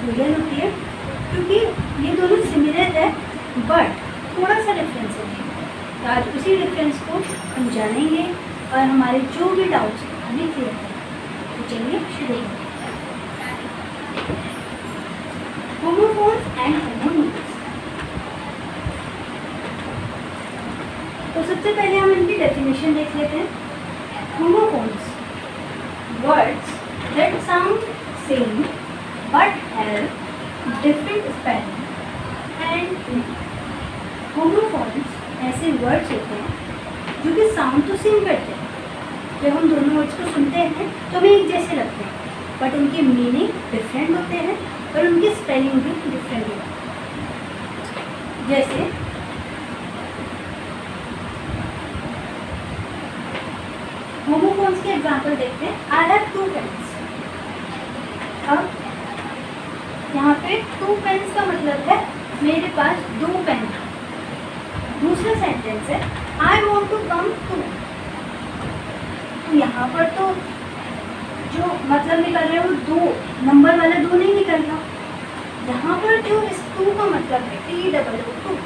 भूलन होती है, क्योंकि ये दोनों सिमिलर है बट थोड़ा सा डिफरेंस है। तो आज उसी डिफरेंस को हम जानेंगे और हमारे जो भी डाउट्स हमें क्लियर करें। तो चलिए शुरू करते हैं। Homophones and homonyms. तो सबसे पहले हम इनकी डेफिनेशन देख लेते हैं। Homophones, words that sound same but have different spelling and meaning। Homophones ऐसे वर्ड्स होते हैं जो कि साउंड तो सेम करते हैं, जब हम दोनों वर्ड्स को सुनते हैं तो हमें एक जैसे लगते हैं, बट उनके मीनिंग डिफरेंट होते हैं और उनकी स्पेलिंग भी डिफरेंट होती है। जैसे होमोफोन्स के एग्जाम्पल देखते हैं। I have 2 pens. अब यहाँ पे 2 पेन्स का मतलब है मेरे पास 2 पेन हैं। दूसरा सेंटेंस है I want to come too. तो यहाँ पर तो जो मतलब निकल रहा है वो 2 नंबर वाला 2 नहीं निकल रहा। यहाँ पर जो इस 2 का मतलब है TOO2,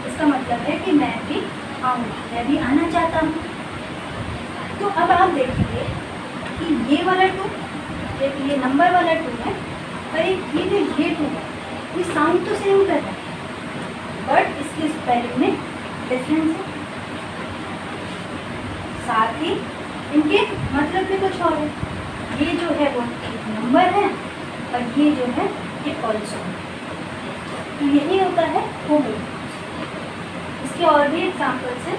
इसका मतलब है कि मैं भी आऊँगा, मैं भी आना चाहता हूँ। तो अब आप देखेंगे कि ये वाला 2, एक ये नंबर वाला 2 है और एक ये जो ये 2 है, ये साउंड तो सेम कर रहा है बट इसकी स्पेलिंग में डिफरेंस है। साथ ही इनके मतलब भी कुछ और है। ये जो है वो एक नंबर है और ये जो है ये ऑल्सो है। तो यही होता है होमोफोन्स। इसके और भी एग्जाम्पल्स हैं,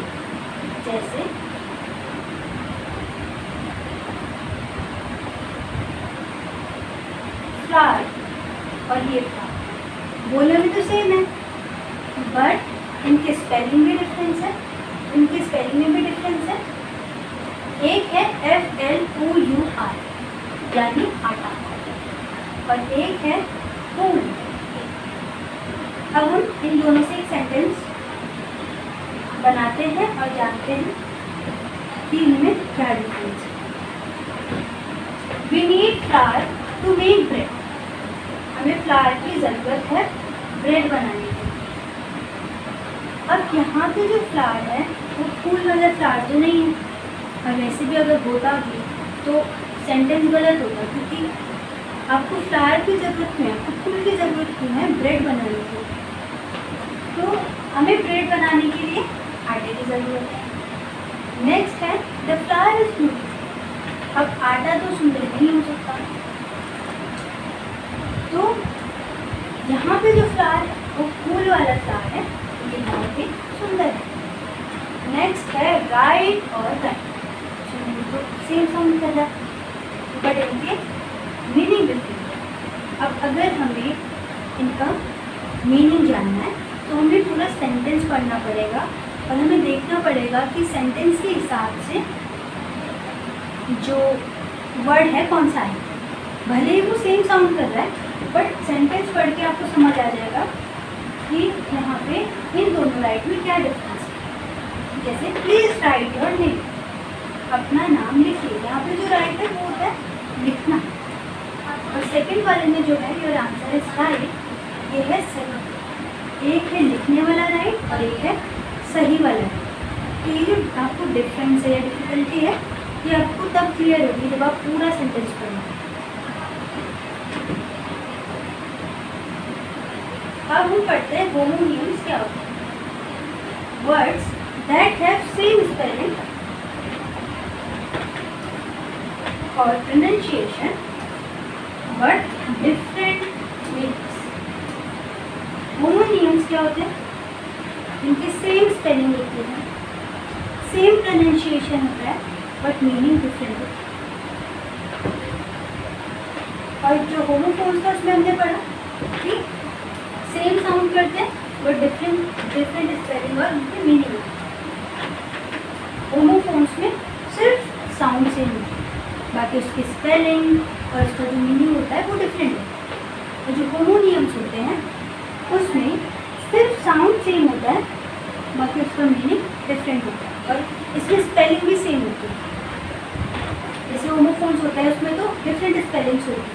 जैसे फ्लावर और ये फ्लावर, बोलने में तो सेम है बट इनके स्पेलिंग में डिफरेंस है, इनकी स्पेलिंग में भी डिफरेंस है। एक है FLOUR यानी आटा और एक है फूल। अब हम इन दोनों से एक सेंटेंस बनाते हैं और जानते हैं कि इनमें क्या डिफरेंस है। We need flour to make bread. हमें फ्लावर की ज़रूरत है ब्रेड बनाने के लिए। अब यहाँ पे जो फ्लावर है वो फूल वाला फ्लावर तो नहीं है, और वैसे भी अगर होता भी तो सेंटेंस गलत होगा, क्योंकि आपको फ्लावर की ज़रूरत क्यों है, आपको फूल की ज़रूरत क्यों है ब्रेड बनाने के लिए। तो हमें ब्रेड बनाने के लिए आटे की ज़रूरत है। नेक्स्ट है द फ्लावर इज ब्यूटीफुल। अब आटा तो सुंदर नहीं हो सकता, तो यहाँ पे जो फ्लावर है वो फूल वाला फ्लावर है, ये बहुत ही सुंदर है। नेक्स्ट है राइट और राइट, तो सेम साउंड कर रहा है बट इनके मीनिंग डिफरेंट है। अब अगर हमें इनका मीनिंग जानना है तो हमें पूरा सेंटेंस पढ़ना पड़ेगा और हमें देखना पड़ेगा कि सेंटेंस के हिसाब से जो वर्ड है कौन सा है। भले ही वो सेम साउंड कर रहा है बट सेंटेंस पढ़ के आपको समझ आ जाएगा कि यहाँ पे इन दोनों राइट में क्या डिफरेंस है। जैसे प्लीज राइट योर नेम, अपना नाम लिखिए। यहाँ पे जो राइट है वो होता है लिखना, और सेकंड वाले में जो है योर आंसर इज राइट, ये है सही। एक है लिखने वाला राइट और एक है सही वाला राइट। तो ये जो आपको डिफरेंस है या डिफिकल्टी है ये आपको तब क्लियर होगी जब आप पूरा सेंटेंस पढ़ेंगे। अब हम पढ़ते हैं होमोनिम्स क्या होता है। Words that have same spelling और pronunciation but different meanings. Homonyms क्या होते हैं, इनकी सेम स्पेलिंग होती है, सेम प्रोनाउंसिएशन होता है बट मीनिंग डिफरेंट होता है। और जो होमोफोन्स था उसमें हमने पढ़ा कि सेम साउंड करते हैं बट डिफरेंट स्पेलिंग और उनकी मीनिंग। होमोफोन्स में सिर्फ साउंड सेम होता है, बाकी उसकी स्पेलिंग और उसका जो मीनिंग होता है वो डिफरेंट है। और जो होमोनिम्स होते हैं उसमें सिर्फ साउंड सेम होता है, बाकी उसका मीनिंग डिफरेंट होता है और इसमें स्पेलिंग भी सेम होती है। जैसे होमोफोन्स होता है उसमें तो डिफरेंट स्पेलिंग्स होती है,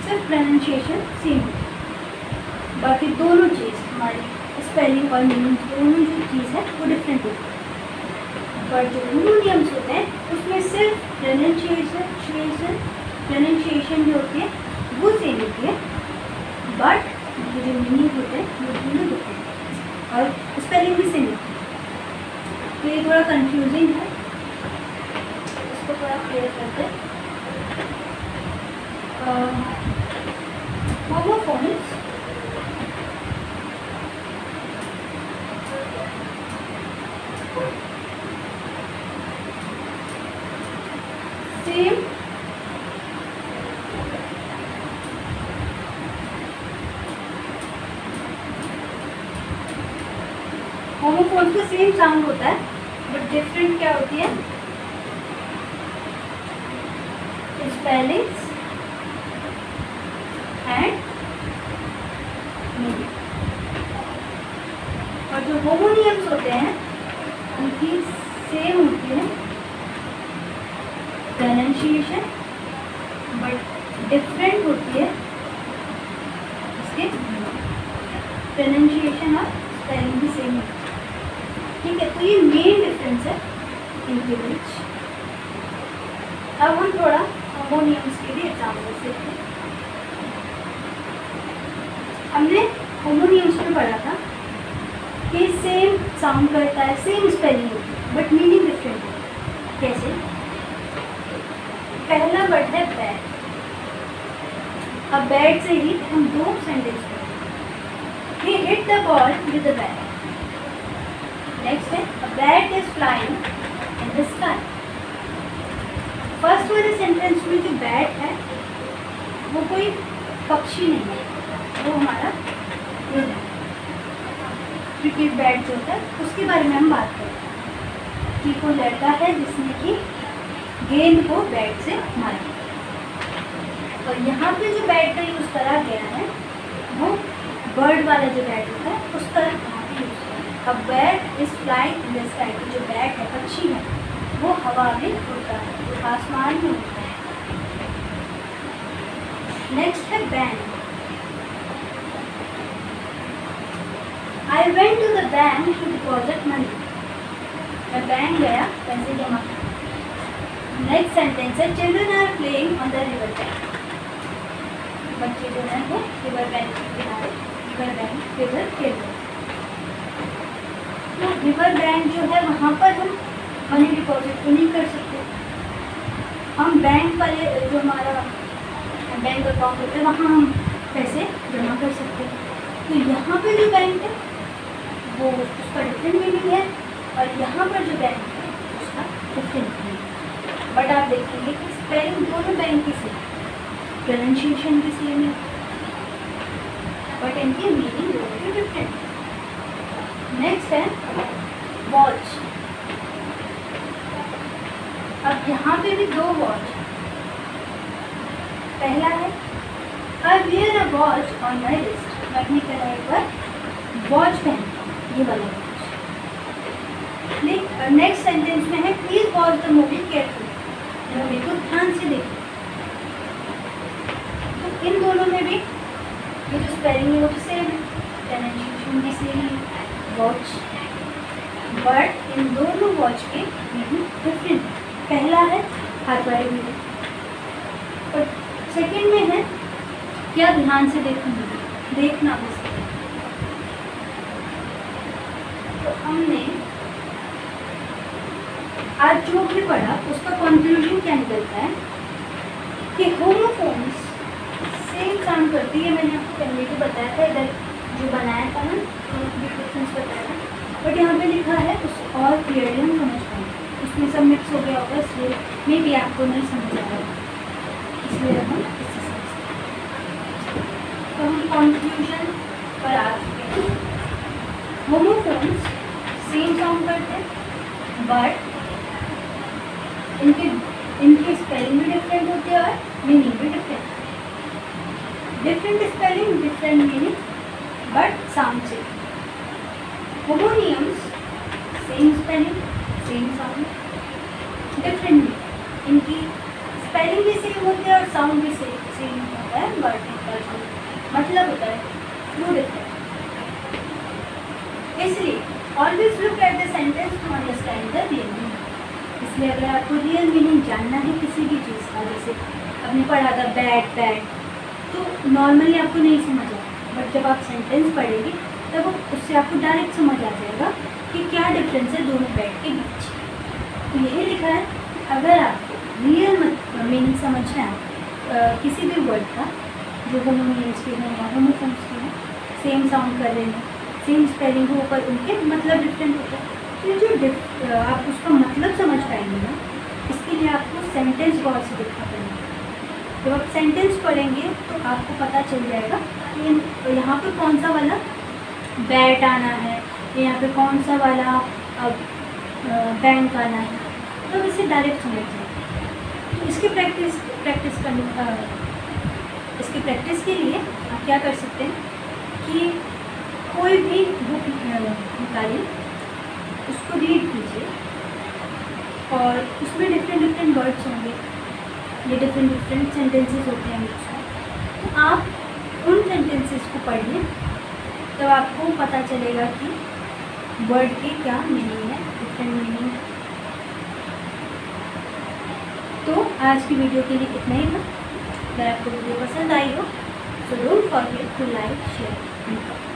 सिर्फ प्रोनाउंसिएशन सेम होती है। बाकी दोनों चीज़ हमारी स्पेलिंग और मीनिंग दोनों जो चीज़ है वो डिफरेंट होती है। पर जो होमोनियम्स होते हैं उसमें सिर्फ प्रोनाउंसिएशन जो होती है वो सेम होती है, बट जो मीनिंग होते हैं वो दोनों डिफरेंट और स्पेलिंग भी सेम होती है। तो ये थोड़ा कंफ्यूजिंग है, इसको थोड़ा क्लियर करते हैं। होमोफोन्स सेम होमोफोन्स का सेम साउंड होता है, बट डिफरेंट क्या होती है? Spellings and meaning. और जो होमोनियम्स होते हैं उनकी सेम होती है प्रोनाउंसिएशन, बट डिफरेंट होती है इसके प्रोनाउंसिएशन और स्पेलिंग भी सेम होती है। ठीक है, तो ये मेन डिफरेंस है इनके बीच। अब हम थोड़ा होमोनियम्स के लिए एग्जाम्पल देखते हैं। हमने होमोनियम्स में पढ़ा था कि सेम साउंड करता है, सेम स्पेलिंग होती है, बट मीनिंग डिफरेंट है। कैसे? पहला वर्ड है बैट। अब बैट से ही हम दो सेंटेंस पढ़ेंगे। He hit the ball with a bat. Next है a bat is flying in the sky. First वाले सेंटेंस में जो बैट है वो कोई पक्षी नहीं है, वो हमारा गेंद है। क्रिकेट बैट जो होता है उसके बारे में हम बात करें कि कोई लड़का है जिसने कि गेंद को बैट से मारा। और यहाँ पे जो बैट का यूज़ करा गया है वो बर्ड वाला जो बैट होता है उसका यहाँ पे यूज़ करा। अब bat is flying in the sky, जो बैट है पक्षी है वो हवा में उड़ता है, आसमान में उड़ता है। नेक्स्ट है bank. I went to the bank to deposit money. मैं बैंक गया पैसे जमा करने। नेक्स्ट सेंटेंस है children are playing on the river bank. बच्चे जो हैं वो रिवर बैंक के किनारे रिवर खेल रहे हैं। तो रिवर बैंक जो है वहाँ पर हम मनी डिपॉजिट तो नहीं कर सकते। हम बैंक वाले जो हमारा बैंक अकाउंट होता है वहाँ हम पैसे जमा कर सकते हैं। तो यहाँ पे जो बैंक है वो उसका डिफरेंट मीनिंग है, और यहाँ पर जो बैंक है उसका डिफरेंट मीनिंग। बट आप देखेंगे कि स्पेलिंग दोनों बैंक की सेम, प्रोनाउंसिएशन भी सेम है, बट इनकी मीनिंग दोनों की डिफरेंट। नेक्स्ट है वॉच। अब यहाँ पे भी दो वॉच। पहला है I wear a watch on my wrist. मैं अपनी कलाई पर वॉच पहनता हूँ, ये वाला वॉच। नेक्स्ट सेंटेंस में है please watch the movie carefully. Movie को ध्यान से देखो। तो इन दोनों में भी ये जो स्पेलिंग है वो तो सेम है, प्रोनाउंसिएशन भी सेम है, वॉच, बट इन दोनों वॉच के मीनिंग डिफरेंट। पहला है हाथ वाली मीनिंग, और सेकेंड में है क्या ध्यान से देखूंगी, देखना बस। तो हमने आज जो भी पढ़ा उसका कंक्लूजन क्या निकलता है कि होमोफोन्स सेम साउंड करती है। मैंने आपको पहले भी बताया था, इधर जो बनाया था ना तो डिफरेंस बताया था, बट यहाँ पे लिखा है उस और क्लियरली हम समझ पाएंगे। उसमें सब मिक्स हो गया होगा, इसलिए मे भी आपको नहीं समझ आ रहा, इसलिए हम इससे समझते हैं। तो हम कंक्लूजन पर आ चुके हैं। होमोफोन्स सेम साउंड करते हैं, बट इनकी स्पेलिंग भी डिफरेंट होती है और मीनिंग भी different. Different spelling different meaning, but sound same. Homonyms same spelling same sound, different meaning. इनकी स्पेलिंग भी सेम होती है और साउंड भी सेम होता है, बट इनका जो मतलब होता है do differ. इसलिए always look at the sentence to understand the real meaning. इसलिए अगर आपको रियल मीनिंग जानना है किसी भी चीज़ का, जैसे आपने पढ़ा था बैट बैट, तो नॉर्मली आपको नहीं समझ आएगा, बट जब आप सेंटेंस पढ़ेंगे तब उससे आपको डायरेक्ट समझ आ जाएगा कि क्या डिफरेंस है दोनों बैट के बीच। तो यही लिखा है, अगर आपको रियल मीनिंग समझना है किसी भी वर्ड का, जो होमोनिम्स के हैं या होमोफोन्स के हैं, सेम साउंड कर रहे हैं, सेम स्पेलिंग हो, पर उनके मतलब डिफरेंट होता है, तो जो आप उसका मतलब समझ पाएंगे ना, इसके लिए आपको सेंटेंस गौर से देखना पड़ेगा। जब आप सेंटेंस पढ़ेंगे तो आपको पता चल जाएगा कि यहाँ पे कौन सा वाला बैट आना है, यहाँ पे कौन सा वाला बैंक आना है, तो इसे डायरेक्ट समझ जाएंगे। तो इसकी प्रैक्टिस के लिए आप क्या कर सकते हैं कि कोई भी बुक निकालिए, उसको रीड कीजिए, और उसमें डिफरेंट वर्ड्स होंगे, ये डिफरेंट सेंटेंसेस होते हैं इंग्लिश। तो आप उन सेंटेंसेस को पढ़िए, तब आपको पता चलेगा कि वर्ड के क्या मीनिंग है, डिफरेंट मीनिंग। तो आज की वीडियो के लिए इतना ही था। अगर आपको वीडियो पसंद आई हो तो don't forget to like, share and comment.